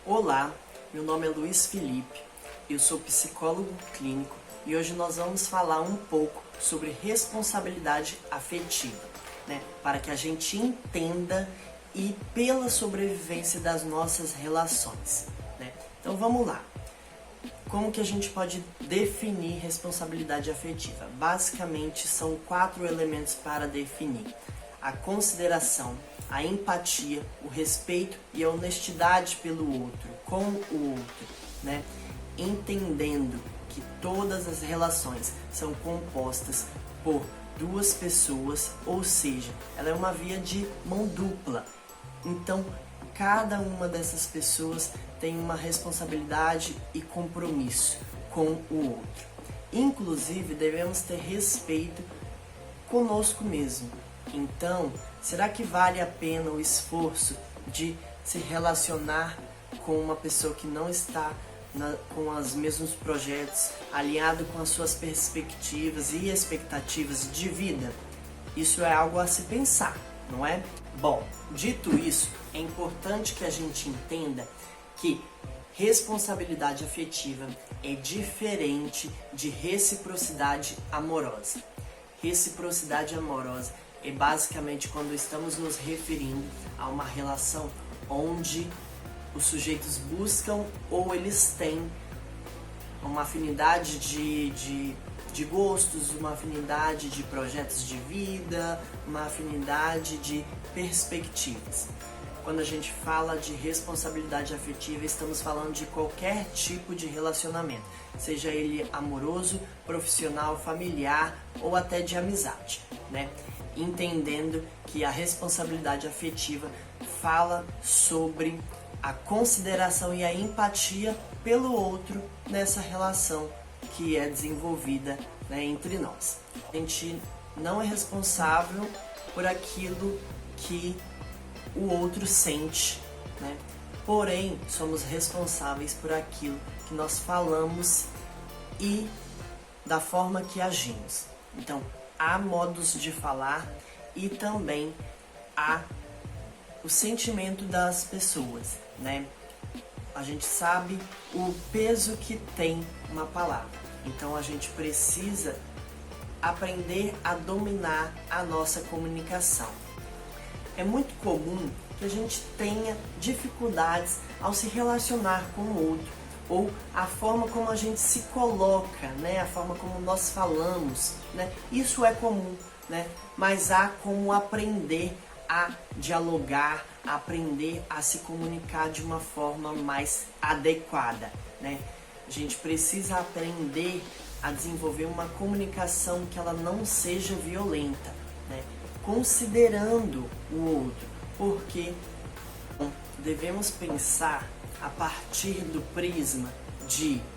Olá, meu nome é Luiz Felipe, eu sou psicólogo clínico e hoje nós vamos falar um pouco sobre responsabilidade afetiva, para que a gente entenda e pela sobrevivência das nossas relações. Então vamos lá. Como que a gente pode definir responsabilidade afetiva? Basicamente são 4 elementos para definir: a consideração, a empatia, o respeito e a honestidade pelo outro, com o outro, Entendendo que todas as relações são compostas por 2 pessoas, ou seja, ela é uma via de mão dupla. Então, cada uma dessas pessoas tem uma responsabilidade e compromisso com o outro. Inclusive, devemos ter respeito conosco mesmo. Então, será que vale a pena o esforço de se relacionar com uma pessoa que não está com os mesmos projetos, alinhado com as suas perspectivas e expectativas de vida? Isso é algo a se pensar, não é? Bom, dito isso, é importante que a gente entenda que responsabilidade afetiva é diferente de reciprocidade amorosa. Reciprocidade amorosa é basicamente quando estamos nos referindo a uma relação onde os sujeitos buscam ou eles têm uma afinidade de gostos, uma afinidade de projetos de vida, uma afinidade de perspectivas. Quando a gente fala de responsabilidade afetiva, estamos falando de qualquer tipo de relacionamento, seja ele amoroso, profissional, familiar ou até de amizade, Entendendo que a responsabilidade afetiva fala sobre a consideração e a empatia pelo outro nessa relação que é desenvolvida entre nós. A gente não é responsável por aquilo que o outro sente, Porém, somos responsáveis por aquilo que nós falamos e da forma que agimos. Então, há modos de falar e também há o sentimento das pessoas, A gente sabe o peso que tem uma palavra. Então, a gente precisa aprender a dominar a nossa comunicação. É muito comum que a gente tenha dificuldades ao se relacionar com o outro, ou a forma como a gente se coloca, a forma como nós falamos, Isso é comum, Mas há como aprender a dialogar, a aprender a se comunicar de uma forma mais adequada, A gente precisa aprender a desenvolver uma comunicação que ela não seja violenta, considerando o outro, porque devemos pensar a partir do prisma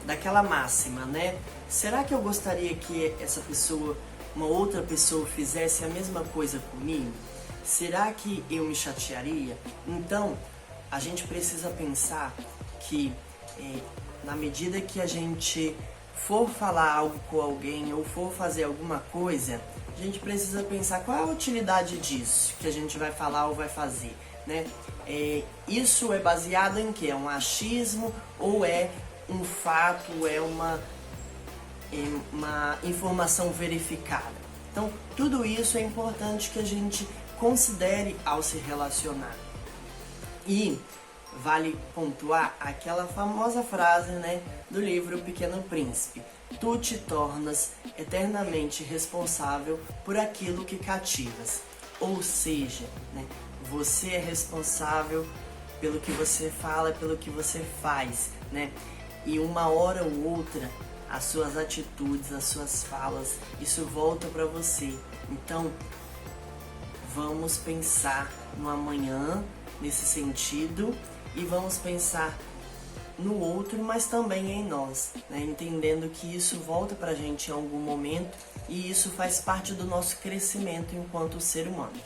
daquela máxima, Será que eu gostaria que uma outra pessoa fizesse a mesma coisa comigo? Será que eu me chatearia? Então, a gente precisa pensar que na medida que a gente for falar algo com alguém ou for fazer alguma coisa, a gente precisa pensar qual é a utilidade disso que a gente vai falar ou vai fazer, Isso é baseado em quê? É um achismo ou é um fato, é uma informação verificada? Então, tudo isso é importante que a gente considere ao se relacionar. E vale pontuar aquela famosa frase, do livro O Pequeno Príncipe: tu te tornas eternamente responsável por aquilo que cativas. Ou seja, você é responsável pelo que você fala, pelo que você faz, E uma hora ou outra, as suas atitudes, as suas falas, isso volta para você. Então, vamos pensar no amanhã nesse sentido e vamos pensar no outro, mas também em nós, Entendendo que isso volta pra gente em algum momento e isso faz parte do nosso crescimento enquanto ser humano.